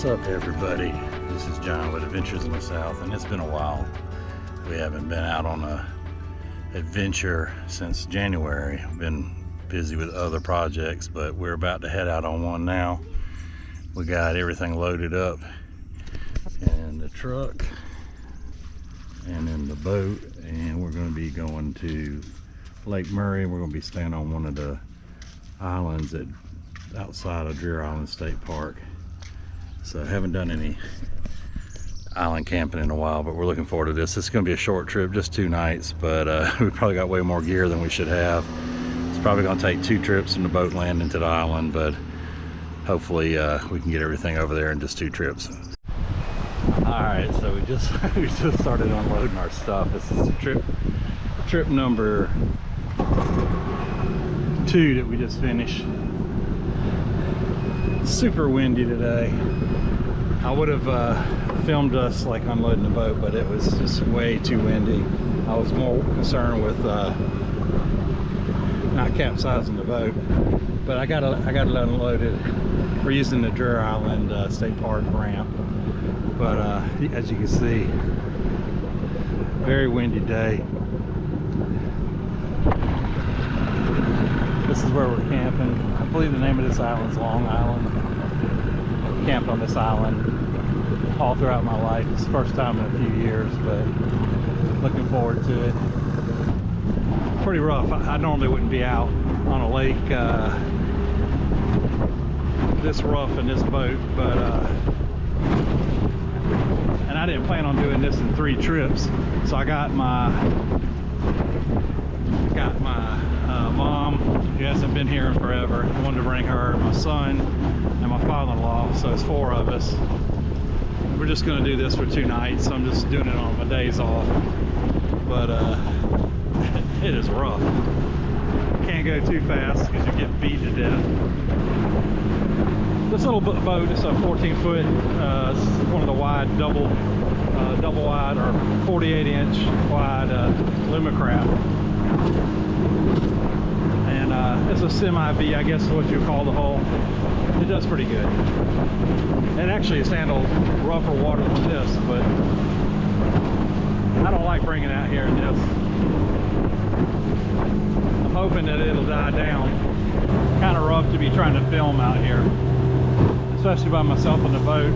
What's up, everybody? This is John with Adventures in the South, and it's been a while. We haven't been out on a adventure since January. I've been busy with other projects, but we're about to head out on one now. We got everything loaded up in the truck and in the boat, and we're going to be going to Lake Murray. We're going to be staying on one of the islands outside of Dreher Island State Park. So I haven't done any island camping in a while, but we're looking forward to this. It's going to be a short trip, just 2 nights, but we probably got way more gear than we should have. It's probably going to take 2 trips from the boat landing to the island, but hopefully we can get everything over there in just 2 trips. All right, so we just started unloading our stuff. This is trip number 2 that we just finished. Super windy today. I would have filmed us like unloading the boat, but it was just way too windy. I was more concerned with not capsizing the boat, but I got it unloaded. We're using the Dreher Island State Park ramp, but as you can see, very windy day. This is where we're camping. I believe the name of this island is Long Island. I've camped on this island all throughout my life. It's the first time in a few years, but looking forward to it. Pretty rough. I normally wouldn't be out on a lake this rough in this boat, but and I didn't plan on doing this in 3 trips. So I got my mom, who hasn't been here in forever. I wanted to bring her, my son, and my father-in-law, so it's 4 of us. We're just going to do this for 2 nights. I'm just doing it on my days off, but it is rough. Can't go too fast because you get beat to death. This little boat is a 14-foot, it's one of the wide double wide or 48-inch wide Lumacraft. And it's a semi-V, I guess is what you call the hull. It does pretty good. It actually has handled rougher water than this, but I don't like bringing it out here in this. I'm hoping that it'll die down. Kind of rough to be trying to film out here, especially by myself in the boat.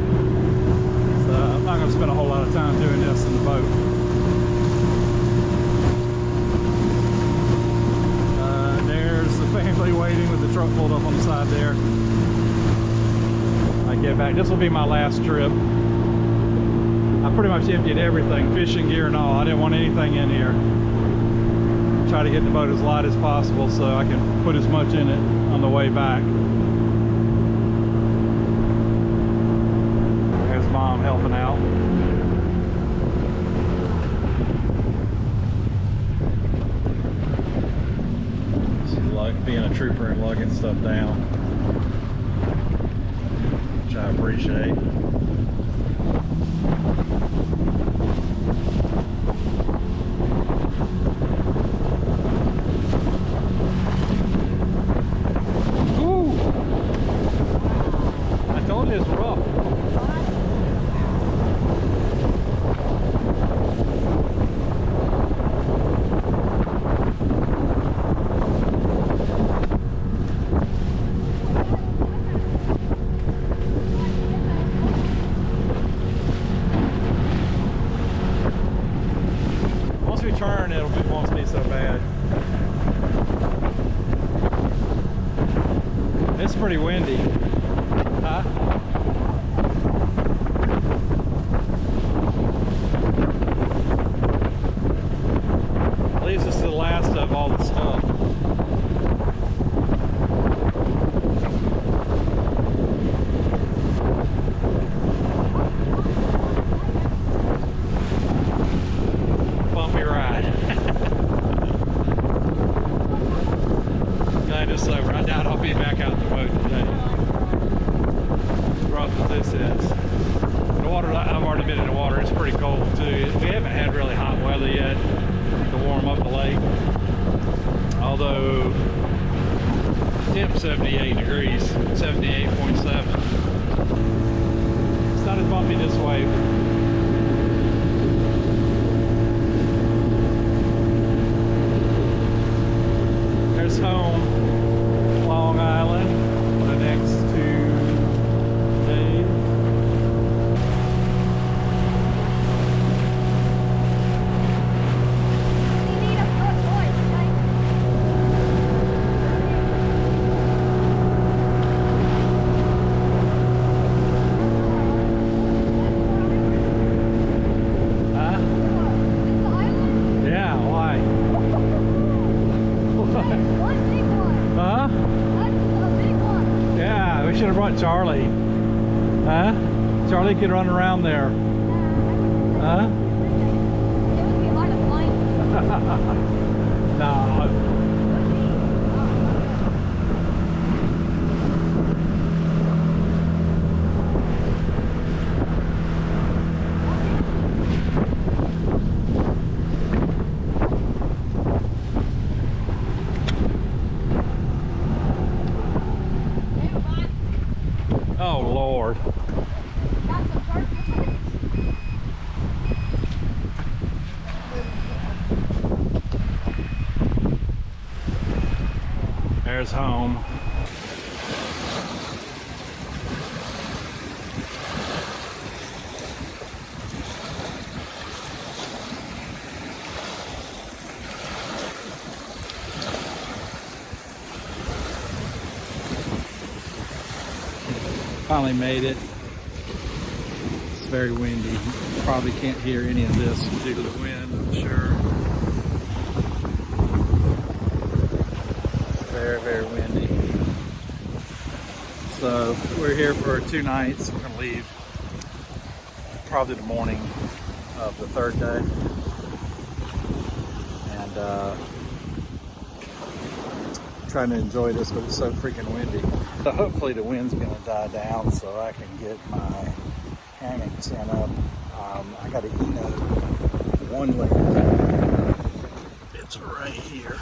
So I'm not going to spend a whole lot of time doing this in the boat. Family waiting with the truck pulled up on the side there. I get back. This will be my last trip. I pretty much emptied everything, fishing gear and all. I didn't want anything in here. Try to get the boat as light as possible so I can put as much in it on the way back. There's Mom helping out. Being a trooper and lugging stuff down, which I appreciate. Ooh! I told you it's rough. Turn, it won't be so bad. It's pretty windy. Huh? At least this is the last of all the stuff. I doubt I'll be back out in the boat today. As rough as this is. The water, I've already been in the water, it's pretty cold too. We haven't had really hot weather yet to warm up the lake. Although, temp 78 degrees, 78.7. not as bumpy this way. There's home, Long Island, for the next 2 days. Should have brought Charlie. Huh? Charlie could run around there. Huh? It would be hard to find. No. Oh Lord. There's home. Finally made it. It's very windy. You probably can't hear any of this due to the wind, I'm sure. It's very, very windy. So we're here for 2 nights. We're gonna leave probably the morning of the 3rd day. And trying to enjoy this, but it's so freaking windy. So hopefully the wind's gonna die down so I can get my hammock tent up. I got an Eno 1-layer. It's right here.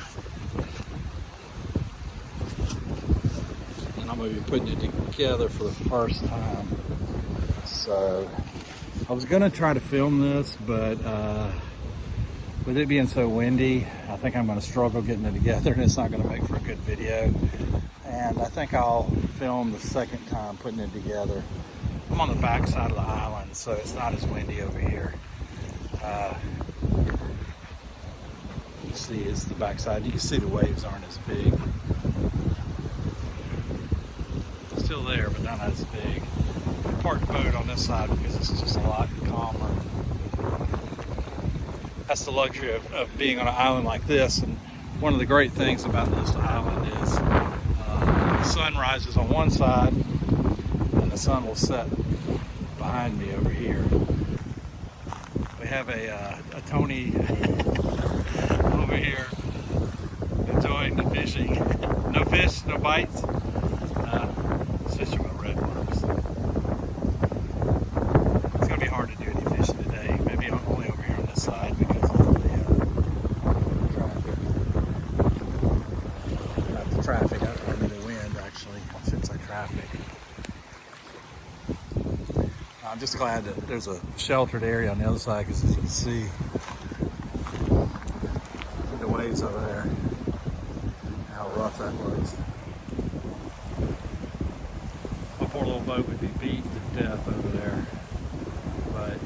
And I'm gonna be putting it together for the first time. So I was gonna try to film this, but with it being so windy, I think I'm gonna struggle getting it together and it's not gonna make for a good video. And I think I'll film the second time putting it together. I'm on the back side of the island, so it's not as windy over here. You see, it's the back side. You can see the waves aren't as big. Still there, but not as big. I parked the boat on this side because it's just a lot calmer. That's the luxury of being on an island like this. And one of the great things about this island is the sun rises on one side and the sun will set behind me over here. We have a Tony over here enjoying the fishing. No fish, no bites. Fishing with red worms. It's going to be hard to do any fishing today. Maybe only over here on this side because of the traffic. Not the traffic, I mean the wind actually. I should say traffic. I'm just glad that there's a sheltered area on the other side because as you can see the waves over there, how rough that looks. My poor little boat would be beat to death over there, but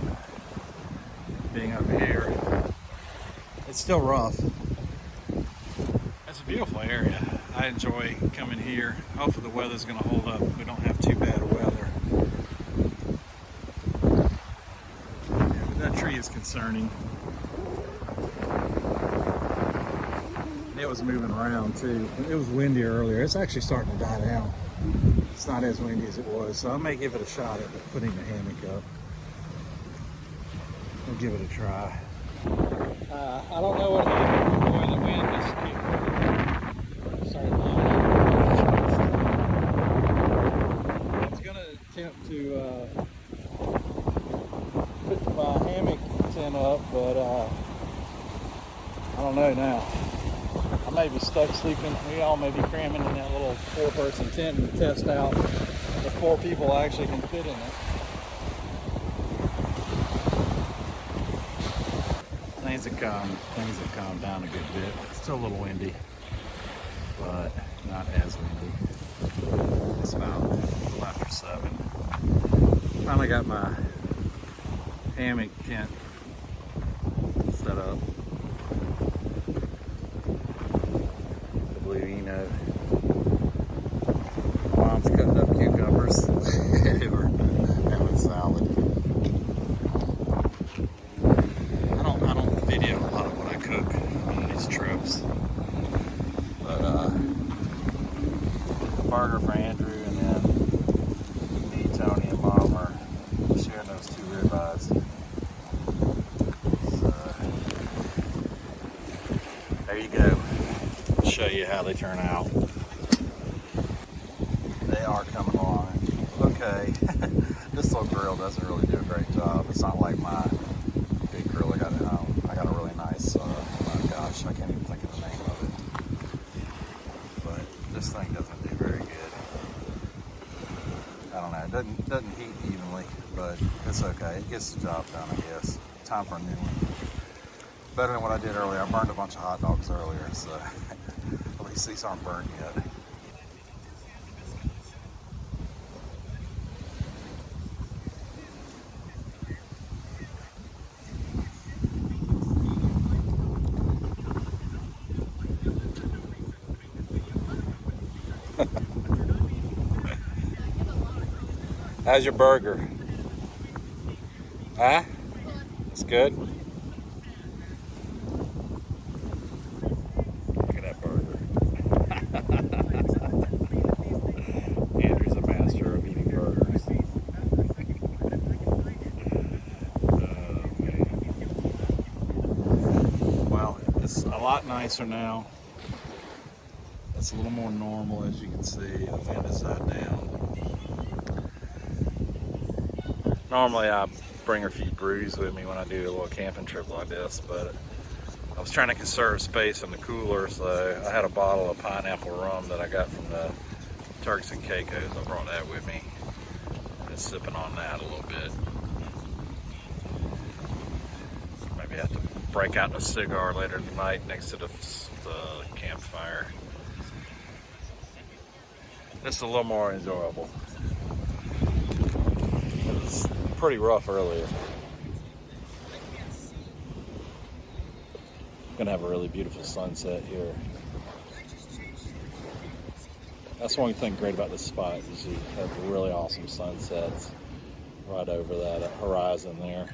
being over here, it's still rough. It's a beautiful area. I enjoy coming here. Hopefully the weather's going to hold up. We don't have too bad weather. Yeah, but that tree is concerning. It was moving around too. It was windy earlier. It's actually starting to die down. It's not as windy as it was, so I may give it a shot at putting the hammock up. We'll give it a try. I don't know what happened. Boy, the wind just started blowing up. I was going to attempt to put my hammock tent up, but I don't know now. I may be stuck sleeping. We all may be cramming in that little 4-person tent and test out if 4 people actually can fit in it. things have calmed down a good bit. It's still a little windy, but not as windy. It's about a little after 7. Finally got my hammock tent set up. I believe you know. Mom's cutting up cucumbers. We're having salad. I don't video a lot of what I cook on these trips, but burger for Andrew, and then me, Tony, and Mom are sharing those 2 ribeyes. So there you go. I'll show you how they turn out. They are coming along. Okay, this little grill doesn't really do a great job. It's not like my big grill I got at home. I got a really nice, oh gosh, I can't even think of the name of it. But this thing doesn't do very good. I don't know, it doesn't heat evenly, but it's okay. It gets the job done, I guess. Time for a new one. Better than what I did earlier. I burned a bunch of hot dogs earlier, so at least these aren't burnt yet. How's your burger? Huh? It's good? Look at that burger. Andrew's a master of eating burgers. Oh, man. Well, it's a lot nicer now. It's a little more normal, as you can see. The wind is died down. Normally I bring a few brews with me when I do a little camping trip like this, but I was trying to conserve space in the cooler, so I had a bottle of pineapple rum that I got from the Turks and Caicos. I brought that with me. Been sipping on that a little bit. Maybe have to break out a cigar later tonight next to the campfire. It's a little more enjoyable. It was pretty rough earlier. Gonna have a really beautiful sunset here. That's one thing great about this spot is you have really awesome sunsets right over that horizon there.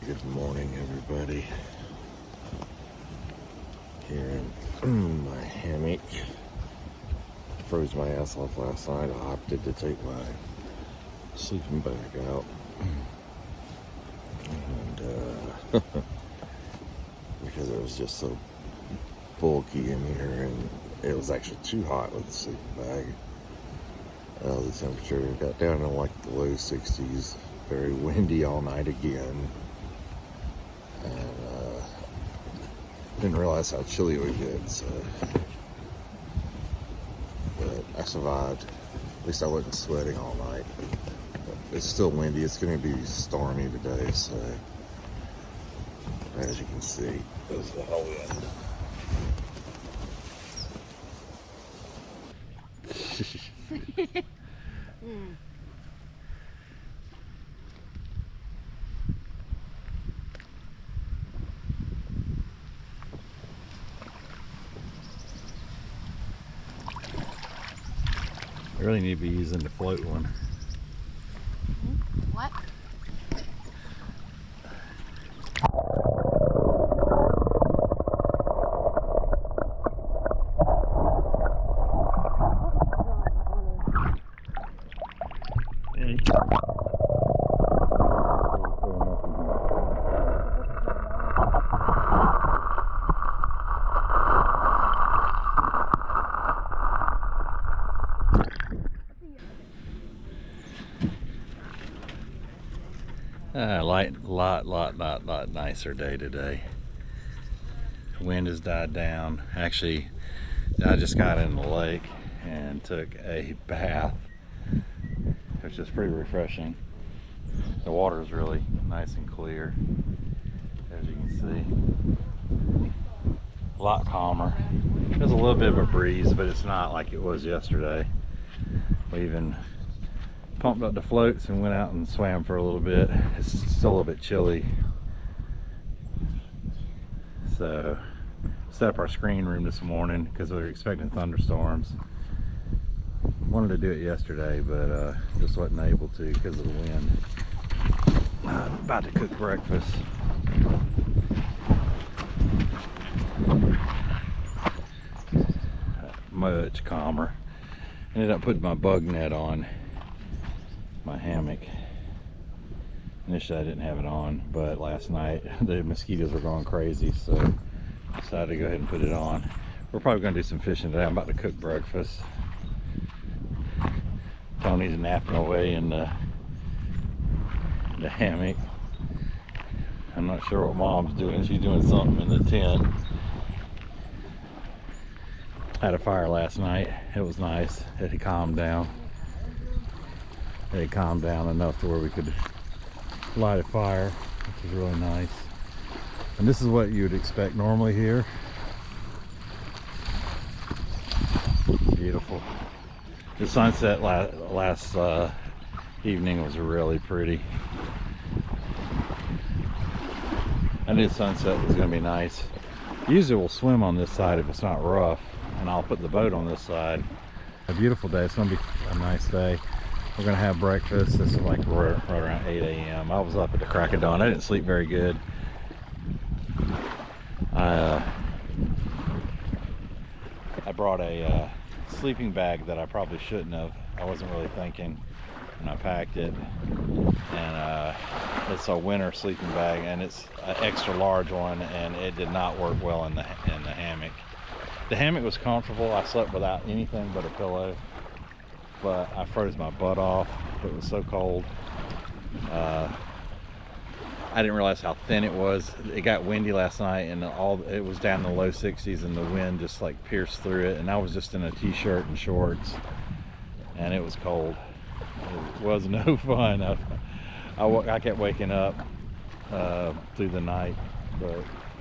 Good morning, everybody. Here in my hammock. Froze my ass off last night. I opted to take my sleeping bag out. And because it was just so bulky in here, and it was actually too hot with the sleeping bag. The temperature got down to like the low 60s. Very windy all night again. And didn't realize how chilly it would get, so but I survived. At least I wasn't sweating all night. But it's still windy. It's going to be stormy today, so as you can see, there's the whole wind. I really need to be using the float one. What? Lot nicer day today. Wind has died down. Actually, I just got in the lake and took a bath, which is pretty refreshing. The water is really nice and clear, as you can see. A lot calmer. There's a little bit of a breeze, but it's not like it was yesterday. We even pumped up the floats and went out and swam for a little bit. It's still a little bit chilly. So set up our screen room this morning because we were expecting thunderstorms. Wanted to do it yesterday, but just wasn't able to because of the wind. I'm about to cook breakfast. Much calmer. Ended up putting my bug net on my hammock. Initially I didn't have it on, but last night the mosquitoes were going crazy, so decided to go ahead and put it on. We're probably going to do some fishing today. I'm about to cook breakfast. Tony's napping away in the hammock. I'm not sure what Mom's doing. She's doing something in the tent. Had a fire last night. It was nice. It had calmed down. It had calmed down enough to where we could light a fire, which is really nice. And this is what you would expect normally here. Beautiful. The sunset last evening was really pretty. I knew sunset was going to be nice. Usually we'll swim on this side if it's not rough, and I'll put the boat on this side. A beautiful day. It's going to be a nice day. We're going to have breakfast. This is like right around 8 a.m. I was up at the crack of dawn. I didn't sleep very good. I brought a sleeping bag that I probably shouldn't have. I wasn't really thinking, and I packed it. And it's a winter sleeping bag, and it's an extra large one, and it did not work well in the hammock. The hammock was comfortable. I slept without anything but a pillow, but I froze my butt off. It was so cold. I didn't realize how thin it was. It got windy last night, and it was down in the low 60s, and the wind just like pierced through it. And I was just in a t-shirt and shorts, and it was cold. It was no fun. I kept waking up through the night, but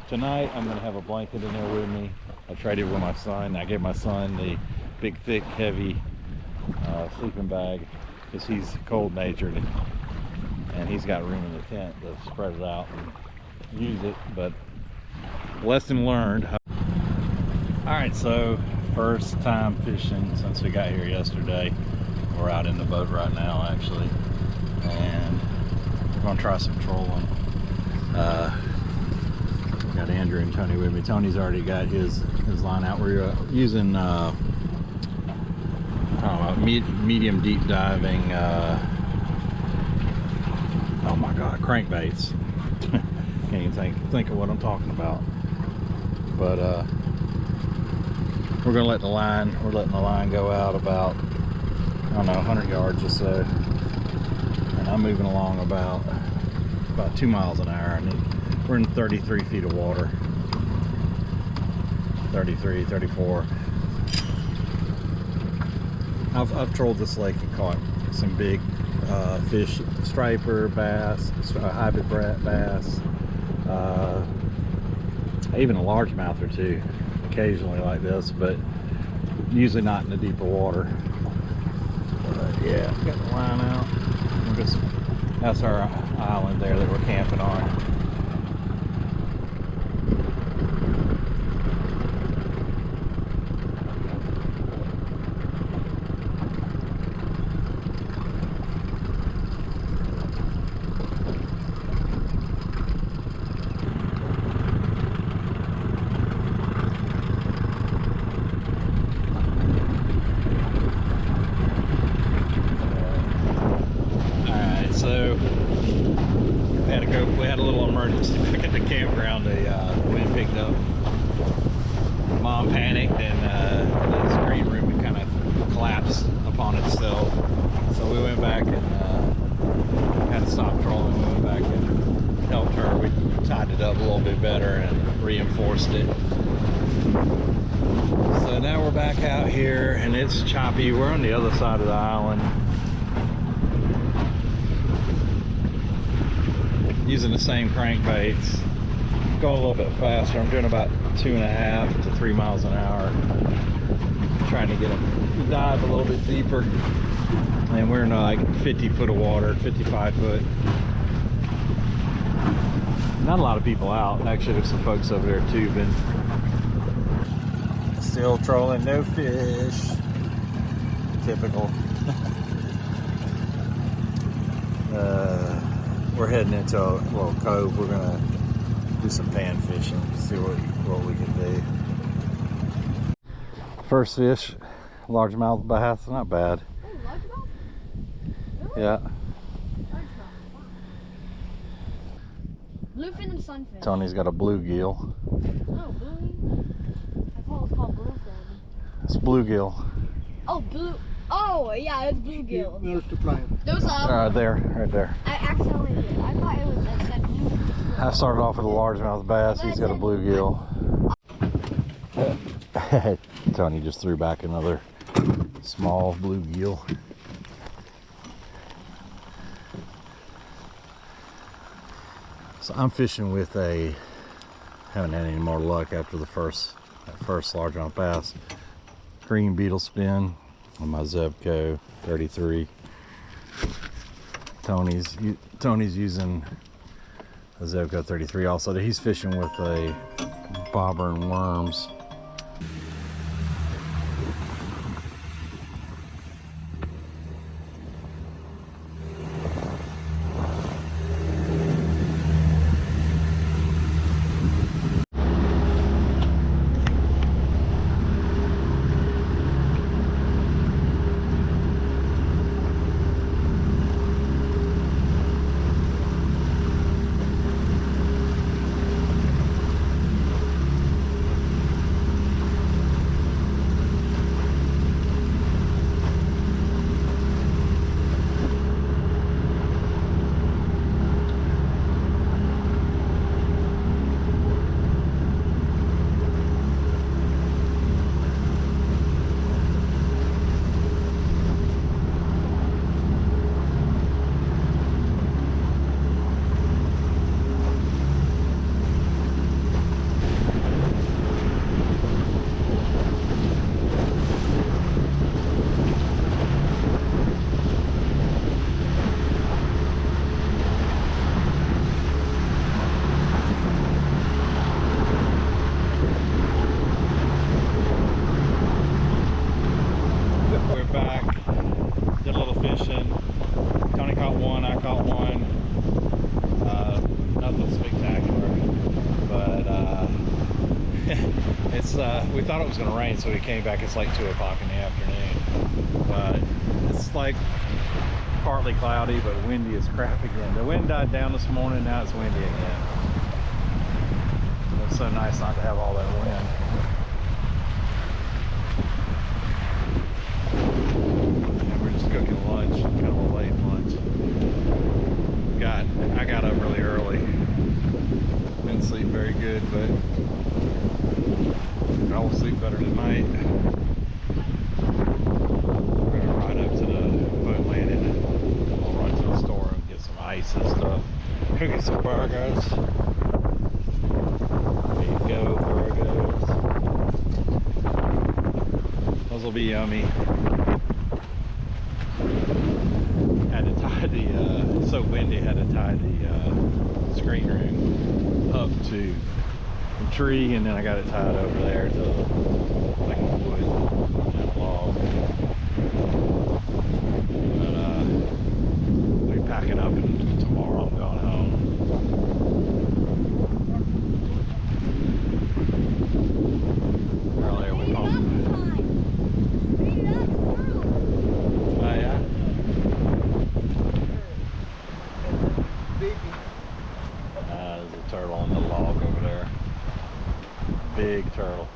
tonight I'm gonna have a blanket in there with me. I traded with my son. I gave my son the big, thick, heavy sleeping bag because he's cold-natured, and he's got room in the tent to spread it out and use it. But lesson learned. All right, so first time fishing since we got here yesterday. We're out in the boat right now, actually, and we're gonna try some trolling. Got Andrew and Tony with me. Tony's already got his line out. We're using I don't know, medium deep diving. Oh my God, crankbaits. Can't even think of what I'm talking about. But we're gonna let the line. We're letting the line go out about, I don't know, 100 yards or so, and I'm moving along about 2 miles an hour, and we're in 33 feet of water. 33, 34. I've trolled this lake and caught some big fish, striper bass, hybrid bass, even a largemouth or two occasionally like this, but usually not in the deeper water. Yeah, got the line out. That's our island there that we're camping on. forced it. So now we're back out here and it's choppy. We're on the other side of the island. Using the same crankbaits. Going a little bit faster. I'm doing about 2.5 to 3 miles an hour. Trying to get them to dive a little bit deeper. And we're in like 50 foot of water, 55 foot. Not a lot of people out. Actually, there's some folks over there tubing. Still trolling, no fish. Typical. We're heading into a little cove. We're gonna do some pan fishing, see what we can do. First fish, largemouth bass, not bad. Oh, largemouth? Really? Yeah. Bluefin and sunfish. Tony's got a bluegill. Oh, bluey? I thought it was called bluefin. It's bluegill. Oh, blue. Oh, yeah, it's bluegill. Where's the plan? Those There, right there. I accidentally did. I thought it was that bluefin. I started off with a largemouth bass. He's got a bluegill. Tony just threw back another small bluegill. So I'm fishing with haven't had any more luck after that first largemouth bass. Green beetle spin on my Zebco 33. Tony's using a Zebco 33 also. He's fishing with a bobber and worms. We thought it was going to rain, so we came back. It's like 2 o'clock in the afternoon, but it's like partly cloudy, but windy as crap again. The wind died down this morning. Now it's windy again. It's so nice not to have all that wind. And we're just cooking lunch, kind of a late lunch. I got up really early. Didn't sleep very good, but I will sleep better tonight. We're gonna ride up to the boat landing and we'll run to the store and get some ice and stuff. Cooking some burgers. There you go, burgers. Those will be yummy. Had to tie it's so windy, had to tie the screen room up to the tree, and then I got it tied over there to like wood and log. But I'll be packing up, and tomorrow I'm going home. Earlier we pumped. Oh yeah. There's a turtle on the log over there. Big turtle.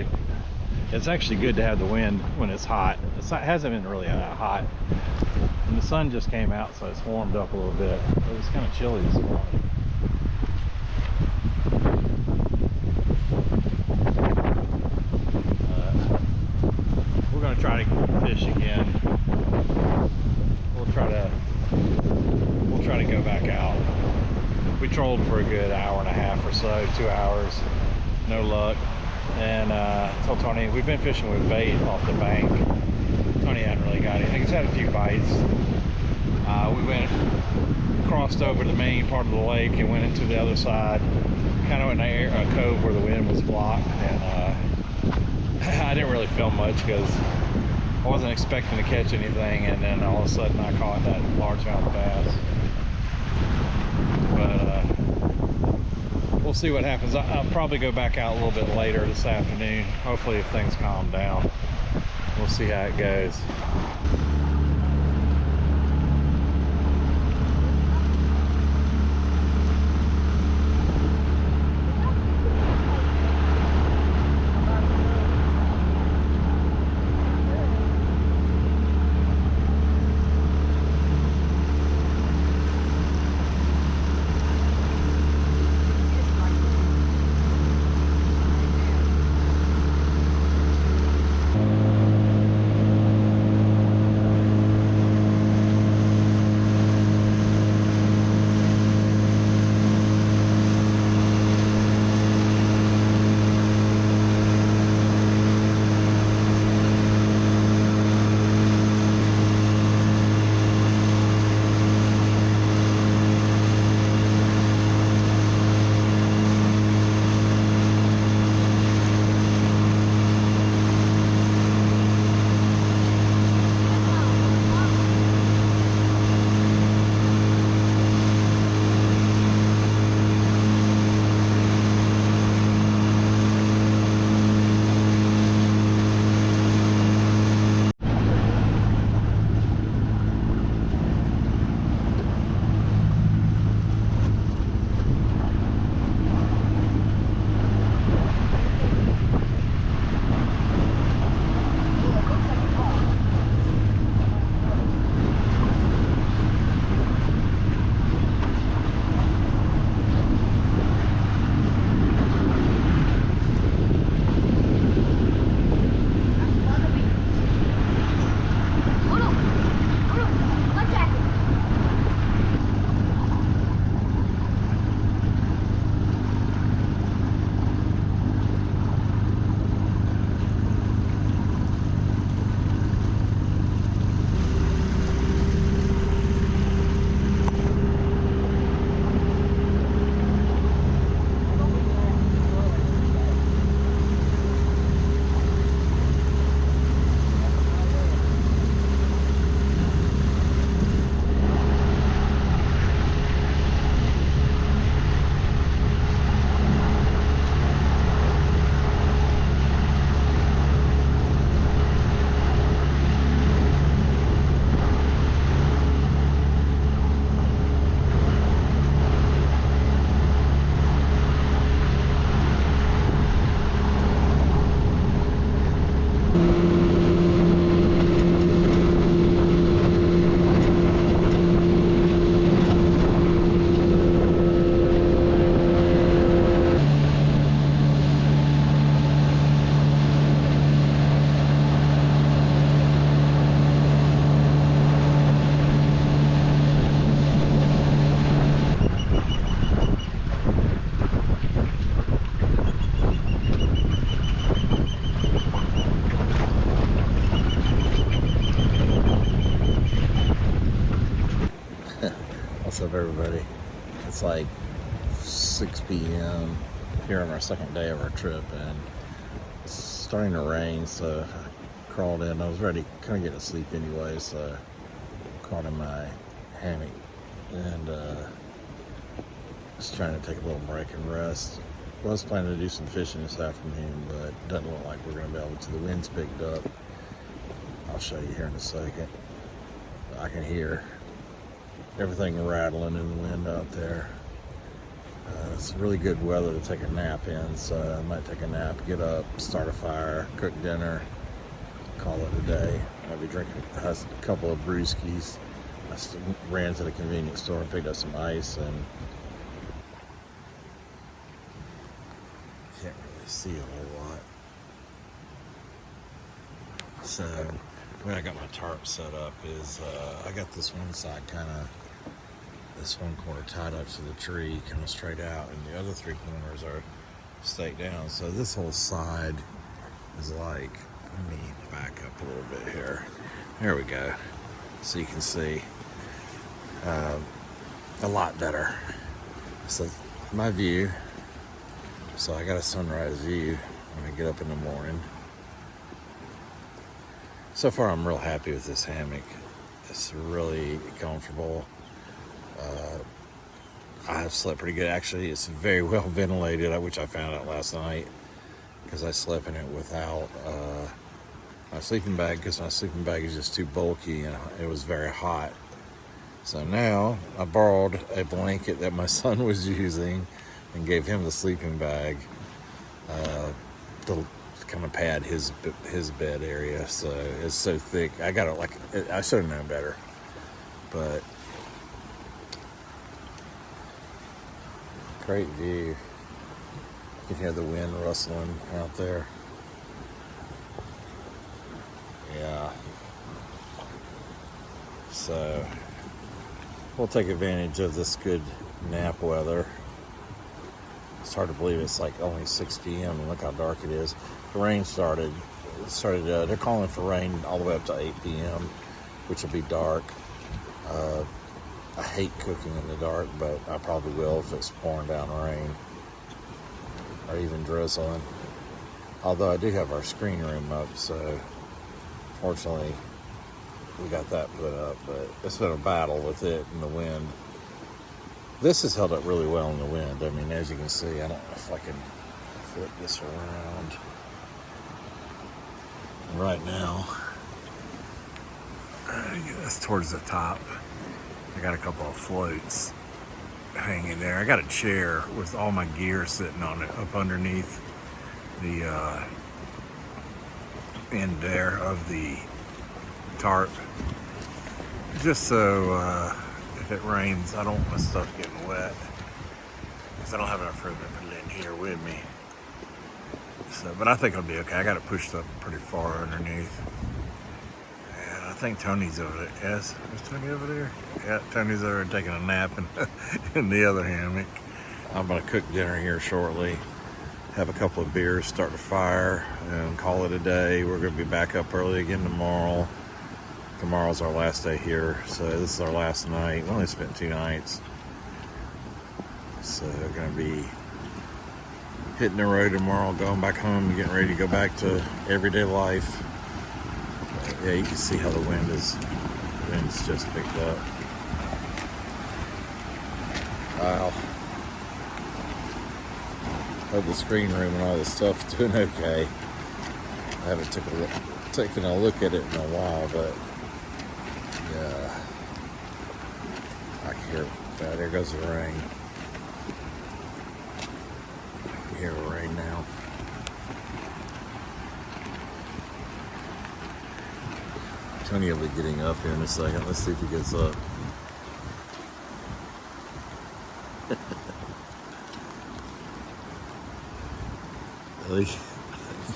chilly. It's actually good to have the wind when it's hot. It hasn't been really that hot. And the sun just came out, so it's warmed up a little bit. It was kind of chilly this morning. We're going to try to fish again. We'll try to go back out. We trolled for a good hour and a half or so, 2 hours, no luck. And told Tony, we've been fishing with bait off the bank. Tony hadn't really got anything. He's had a few bites. We crossed over the main part of the lake and went into the other side, kind of in a cove where the wind was blocked. And I didn't really film much because I wasn't expecting to catch anything. And then all of a sudden I caught that largemouth bass. But we'll see what happens. I'll probably go back out a little bit later this afternoon. Hopefully if things calm down, we'll see how it goes. What's up, everybody? It's like 6 p.m. here on our second day of our trip, and it's starting to rain, so I crawled in. I was ready to kind of get to sleep anyway, so I caught in my hammock and just trying to take a little break and rest. Was planning to do some fishing this afternoon, but it doesn't look like we're going to be able to. The wind's picked up. I'll show you here in a second. I can hear everything rattling in the wind out there. It's really good weather to take a nap in, so I might take a nap, get up, start a fire, cook dinner, call it a day. I'll be drinking a couple of brewskis. I ran to the convenience store and picked up some ice, and can't really see a whole lot. So the way I got my tarp set up is I got this one side this one corner tied up to the tree kind of straight out, and the other three corners are staked down. So this whole side is like, let me back up a little bit here. There we go. So you can see a lot better. So my view. So I got a sunrise view when I get up in the morning. So far I'm real happy with this hammock. It's really comfortable. I've slept pretty good. Actually, it's very well ventilated, which I found out last night because I slept in it without my sleeping bag, because my sleeping bag is just too bulky and it was very hot. So now I borrowed a blanket that my son was using and gave him the sleeping bag to kind of pad his bed area. So it's so thick. I got it I should have known better, but great view. You can hear the wind rustling out there. Yeah. So we'll take advantage of this good nap weather. It's hard to believe it's like only 6 p.m. and look how dark it is. The rain started. They're calling for rain all the way up to 8 p.m., which will be dark. I hate cooking in the dark, but I probably will if it's pouring down rain or even drizzling. Although I do have our screen room up, so fortunately we got that put up, but it's been a battle with it and the wind. This has held up really well in the wind. I mean, as you can see, I don't know if I can flip this around. Right now, that's towards the top. I got a couple of floats hanging there. I got a chair with all my gear sitting on it up underneath the end there of the tarp, just so if it rains I don't want my stuff getting wet, because I don't have enough room to put it in here with me. So, but I think I'll be okay. I got it pushed up pretty far underneath. I think Tony's over there. Yes, is Tony over there? Yeah, Tony's over there taking a nap in the other hammock. I'm gonna cook dinner here shortly. Have a couple of beers, start a fire, and call it a day. We're gonna be back up early again tomorrow. Tomorrow's our last day here, so this is our last night. We only spent 2 nights. So we're gonna be hitting the road tomorrow, going back home, and getting ready to go back to everyday life. Yeah, you can see how the wind's just picked up. Wow. Hope the screen room and all this stuff's doing okay. I haven't taken a look at it in a while, but yeah, I can hear that. There goes the rain. I can hear the rain now. Tony will be getting up here in a second. Let's see if he gets up. I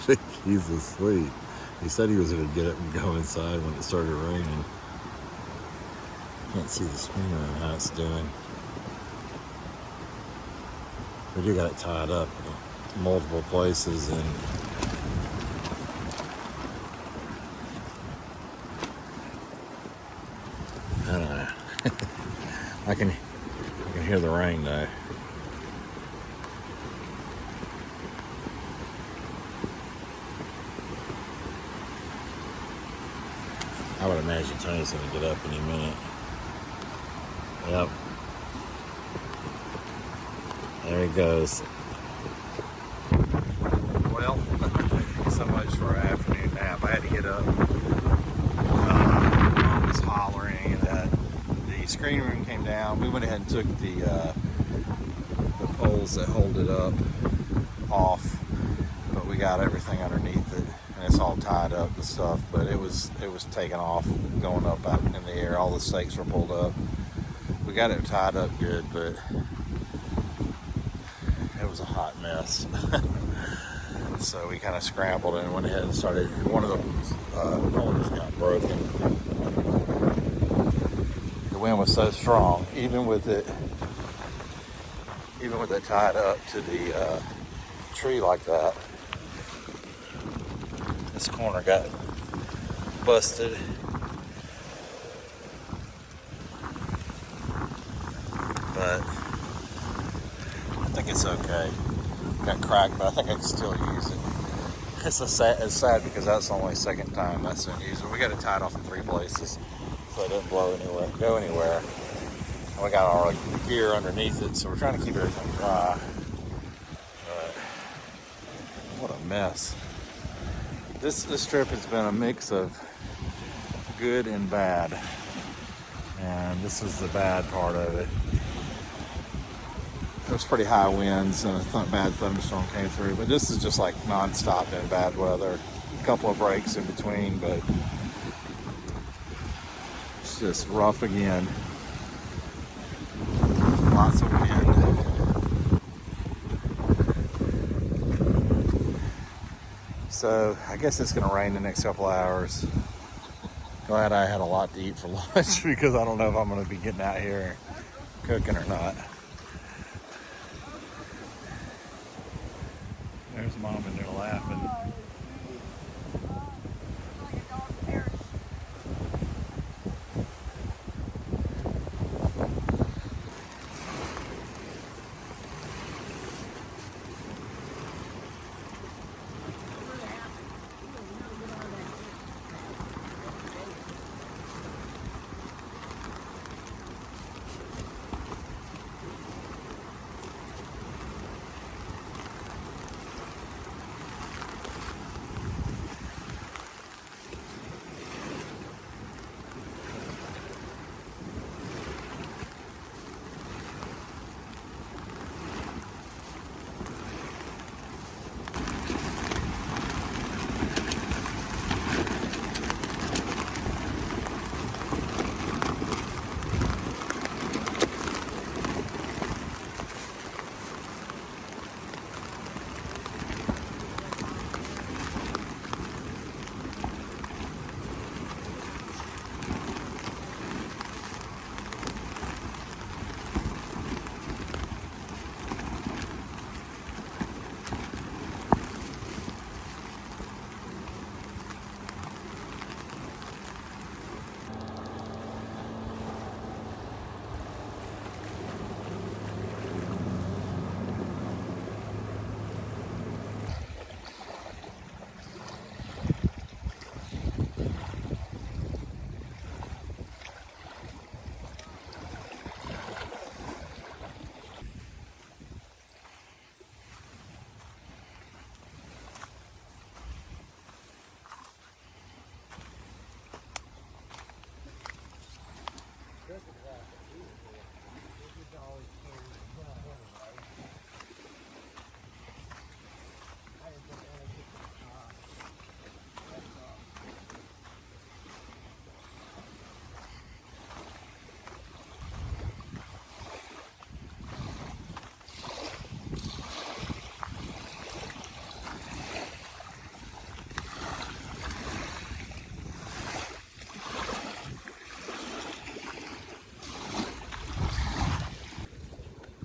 think he's asleep. He said he was going to get up and go inside when it started raining. Can't see the screen on how it's doing. We do got it tied up in multiple places, and I don't know. I can hear the rain though. I would imagine Tony's gonna get up any minute. Yep. There he goes. Well, so much for an afternoon nap. I had to get up. Mom was hollering, and the screen room came down. We went ahead and took the poles that hold it up off, but we got everything underneath it, and it's all tied up and stuff. But it was taking off, going up out in the air. All the stakes were pulled up. We got it tied up good, but it was a hot mess. So we kind of scrambled and went ahead and started. One of the corners got broken. The wind was so strong, even with it tied up to the tree like that. This corner got busted. But I think it's okay. Got cracked, but I think I can still use it. It's sad because that's the only second time that's been used. But we got it tied off in 3 places so it doesn't go anywhere. And we got our gear underneath it, so we're trying to keep everything dry. But what a mess. This trip has been a mix of good and bad. And this is the bad part of it. It was pretty high winds and a bad thunderstorm came through, but this is just like non-stop in bad weather. A couple of breaks in between, but it's just rough again. Lots of wind. So I guess it's gonna rain the next couple hours. Glad I had a lot to eat for lunch because I don't know if I'm gonna be getting out here and cooking or not. There's Mom in there laughing.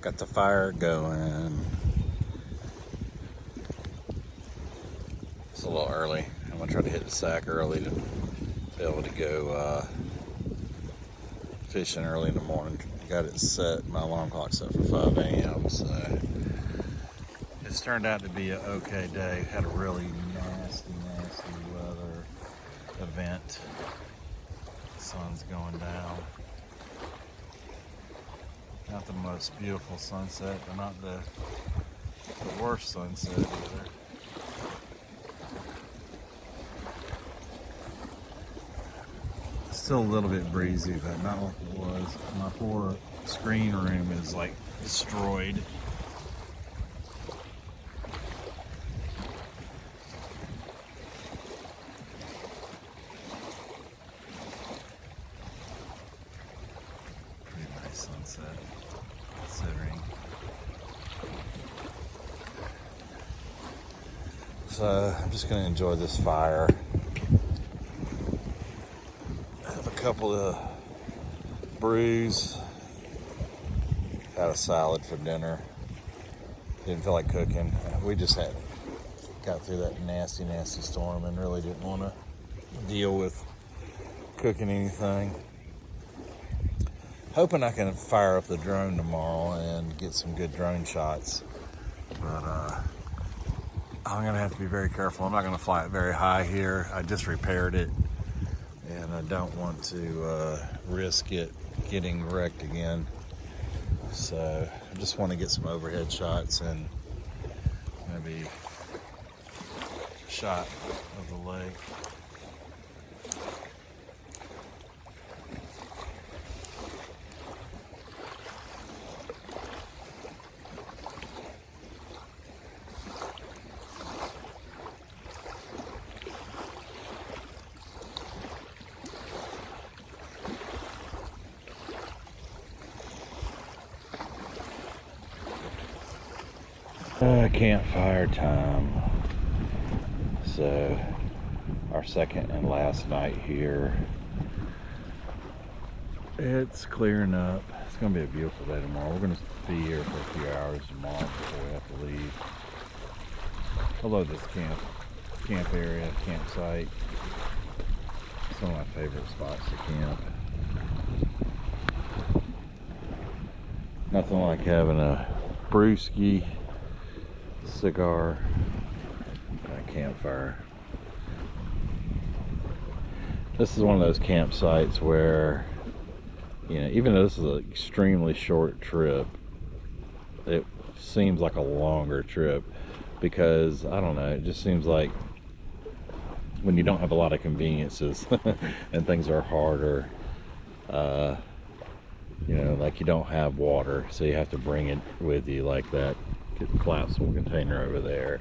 Got the fire going. It's a little early. I'm gonna try to hit the sack early to be able to go fishing early in the morning. Got it set, my alarm clock set for 5 a.m. So it's turned out to be an okay day. Had a really nasty weather event. Sun's going down. Not the most beautiful sunset, but not the worst sunset either. Still a little bit breezy, but not like it was. My poor screen room is like destroyed. So I'm just gonna enjoy this fire. Have a couple of brews. Had a salad for dinner. Didn't feel like cooking. We just got through that nasty storm and really didn't want to deal with cooking anything. Hoping I can fire up the drone tomorrow and get some good drone shots. But I'm gonna have to be very careful. I'm not gonna fly it very high here. I just repaired it and I don't want to risk it getting wrecked again. So I just want to get some overhead shots and maybe a shot of the lake. Campfire time. So our second and last night here. It's clearing up. It's gonna be a beautiful day tomorrow. We're gonna be here for a few hours tomorrow before we have to leave. I love this camp area, campsite. It's one of my favorite spots to camp. Nothing like having a brewski, cigar, and a campfire. This is one of those campsites where, you know, even though this is an extremely short trip, it seems like a longer trip because, I don't know, it just seems like when you don't have a lot of conveniences and things are harder, you know, like you don't have water, so you have to bring it with you, like that collapsible container over there.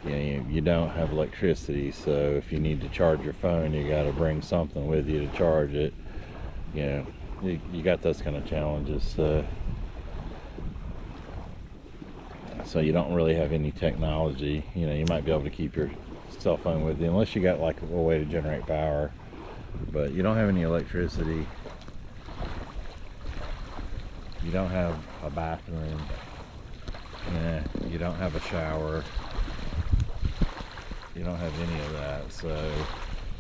You know, you don't have electricity, so if you need to charge your phone, you got to bring something with you to charge it. You know, you got those kind of challenges. So you don't really have any technology. You know, you might be able to keep your cell phone with you unless you got like a way to generate power, but you don't have any electricity. You don't have a bathroom. Yeah, you don't have a shower. You don't have any of that. So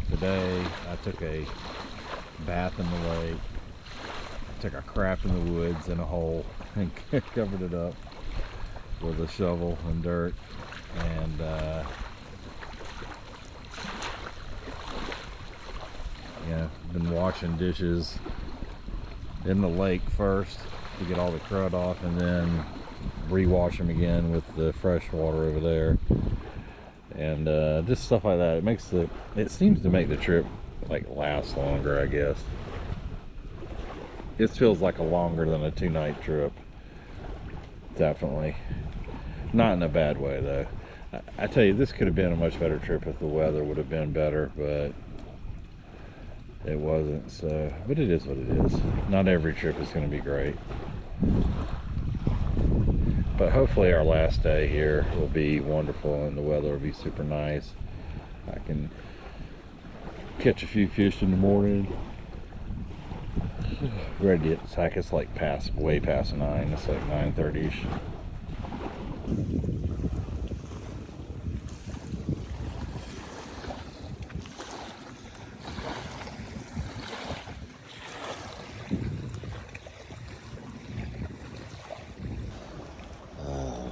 today I took a bath in the lake, took a crap in the woods in a hole and covered it up with a shovel and dirt, and yeah, been washing dishes in the lake first to get all the crud off, and then rewash them again with the fresh water over there, and just stuff like that. It seems to make the trip like last longer, I guess. It feels like a longer than a 2-night trip, definitely. Not in a bad way though. I tell you, this could have been a much better trip if the weather would have been better, but it wasn't. So, but it is what it is. Not every trip is going to be great. But hopefully our last day here will be wonderful and the weather will be super nice. I can catch a few fish in the morning. Ready to get sack. It's like way past 9. It's like 9:30ish.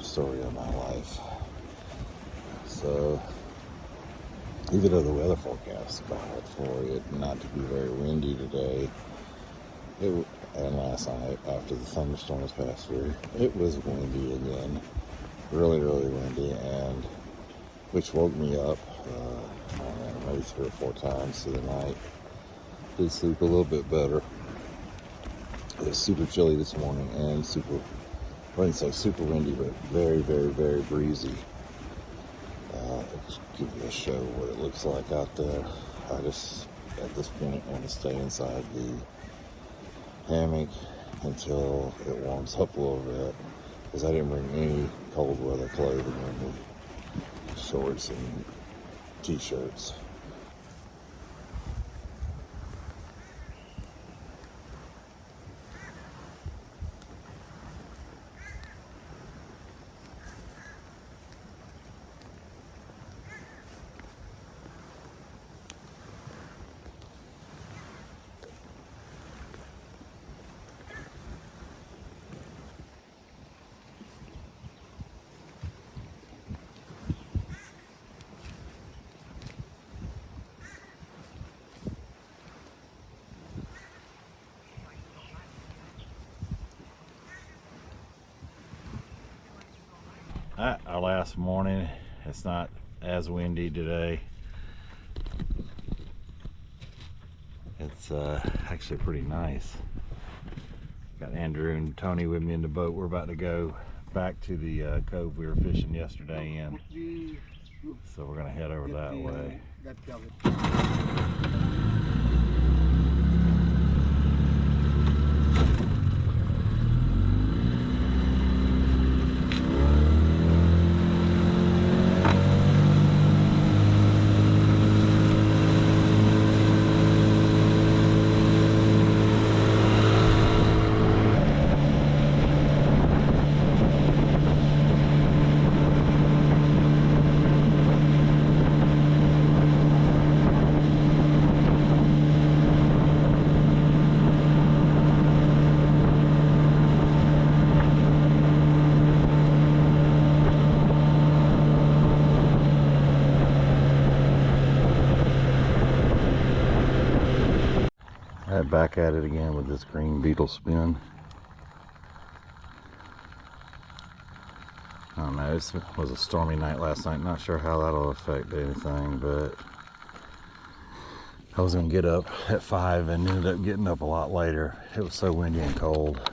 Story of my life. So, even though the weather forecast called for it not to be very windy today, and last night after the thunderstorms passed through, it was windy again, really windy, and which woke me up maybe 3 or 4 times through the night. Did sleep a little bit better. It was super chilly this morning and I wouldn't say super windy, but very breezy. Just give you a show what it looks like out there. I just, at this point, want to stay inside the hammock until it warms up a little bit, because I didn't bring any cold weather clothing with me. shorts and t-shirts. Our last morning. It's not as windy today. It's actually pretty nice. Got Andrew and Tony with me in the boat. We're about to go back to the cove we were fishing yesterday in. So we're gonna head over that way. Back at it again with this green beetle spin. I don't know, it was a stormy night last night. Not sure how that'll affect anything, but I was gonna get up at 5 and ended up getting up a lot later. It was so windy and cold.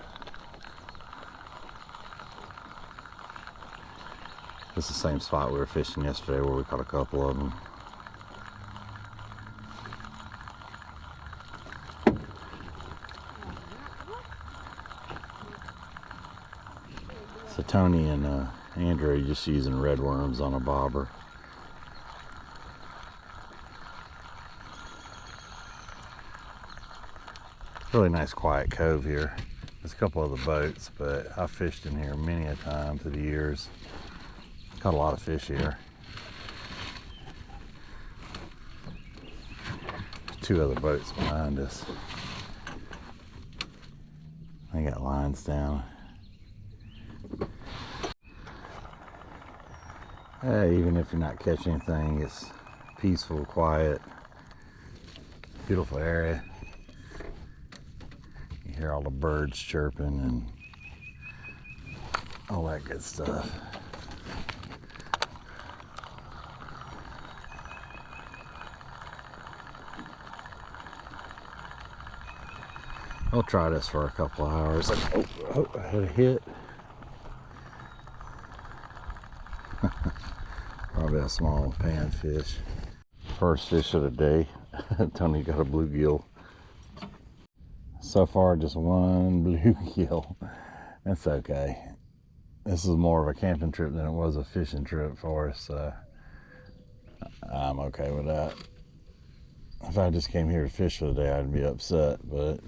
It's the same spot we were fishing yesterday where we caught a couple of them. So Tony and Andrew are just using red worms on a bobber. Really nice quiet cove here. There's a couple other boats, but I've fished in here many a time through the years. Caught a lot of fish here. There's 2 other boats behind us. They got lines down. Even if you're not catching anything, it's peaceful, quiet, beautiful area. You hear all the birds chirping and all that good stuff. I'll try this for a couple of hours. Oh, I had a hit. Probably a small panfish. First fish of the day. Tony got a bluegill. So far, just one bluegill. That's okay. This is more of a camping trip than it was a fishing trip for us. I'm okay with that. If I just came here to fish for the day, I'd be upset, but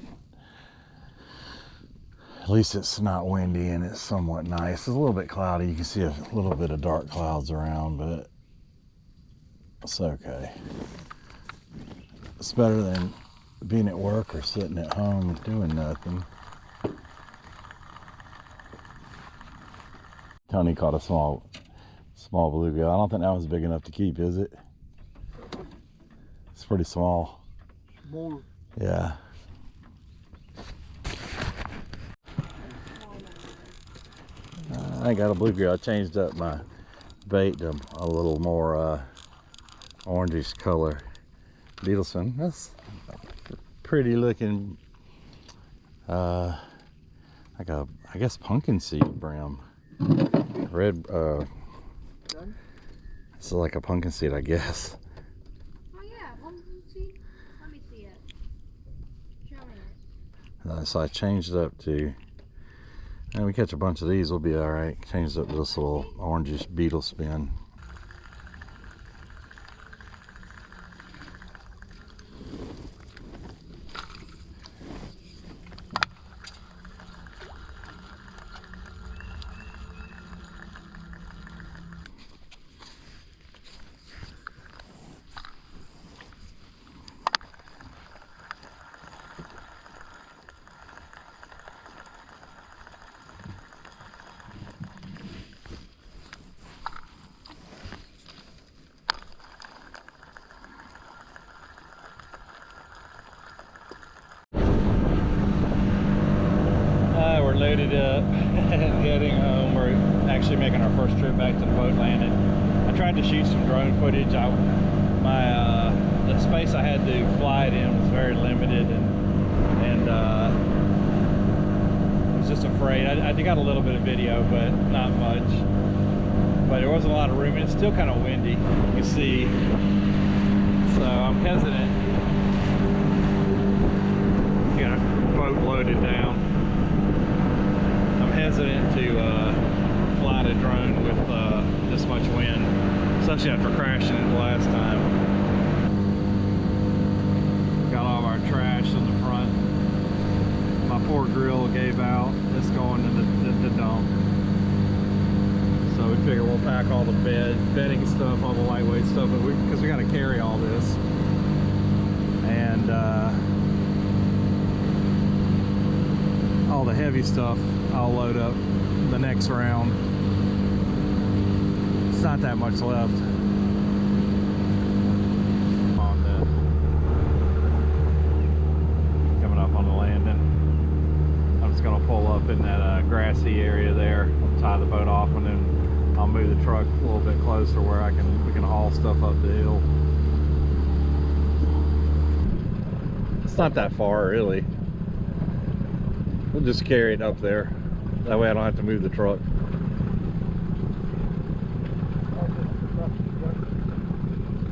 at least it's not windy and it's somewhat nice. It's a little bit cloudy. You can see a little bit of dark clouds around, but it's okay. It's better than being at work or sitting at home doing nothing. Tony caught a small bluegill. I don't think that was big enough to keep, is it? It's pretty small. Small. Yeah. I got a bluegill. I changed up my bait to a little more orangish color. Beetlesman. That's pretty looking. Like a, I guess, pumpkin seed brim. Red. It's like a pumpkin seed, I guess. Oh yeah, pumpkin seed. Let me see it. Show me it. So I changed it up to. And we catch a bunch of these, we'll be all right. Changed up to this little orangish beetle spin. loaded up and heading home. We're actually making our first trip back to the boat landing. I tried to shoot some drone footage. The space I had to fly it in was very limited, and I was just afraid. I got a little bit of video, but not much. But there wasn't a lot of room, and it's still kind of windy, you can see. So I'm hesitant. Got a boat loaded down. I'm hesitant to fly the drone with this much wind, especially after crashing it the last time. Got all of our trash in the front. My poor grill gave out. It's going to the dump. So we figure we'll pack all the bedding stuff, all the lightweight stuff, because we got to carry all this. And all the heavy stuff I'll load up the next round. It's not that much left. Coming up on the landing. I'm just gonna pull up in that grassy area there, tie the boat off, and then I'll move the truck a little bit closer where we can haul stuff up the hill. It's not that far, really. We'll just carry it up there. That way I don't have to move the truck.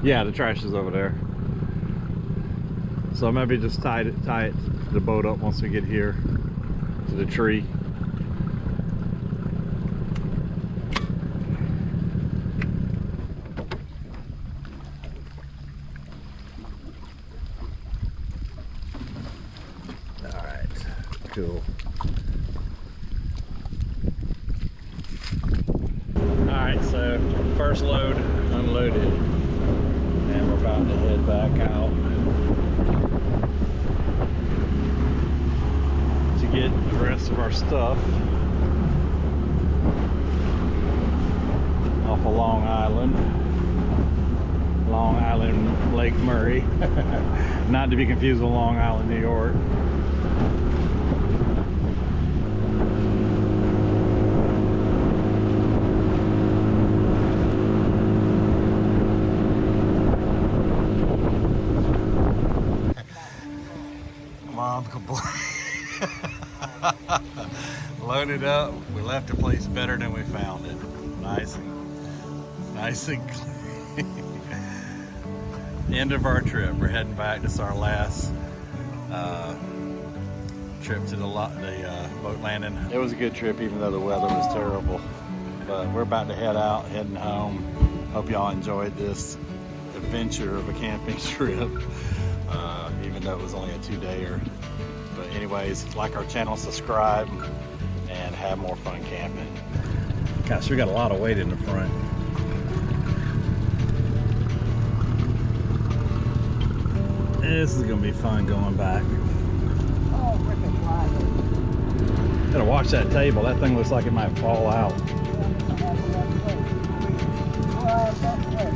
Yeah, the trash is over there. So maybe just tie the boat up once we get here to the tree. All right, cool. All right, so first load unloaded, and we're about to head back out to get the rest of our stuff off of Long Island, Lake Murray, not to be confused with Long Island, New York. Mom complained. Loaded up. We left the place better than we found it. Nice and clean. End of our trip. We're heading back. This is our last trip to the boat landing. It was a good trip, even though the weather was terrible. But we're about to head out, heading home. Hope y'all enjoyed this adventure of a camping trip. Even though it was only a 2-dayer. But anyways, like our channel, subscribe, and have more fun camping. Gosh, we got a lot of weight in the front. This is gonna be fun going back. Oh, freaking fly. Gotta watch that table. That thing looks like it might fall out. Well, that's good.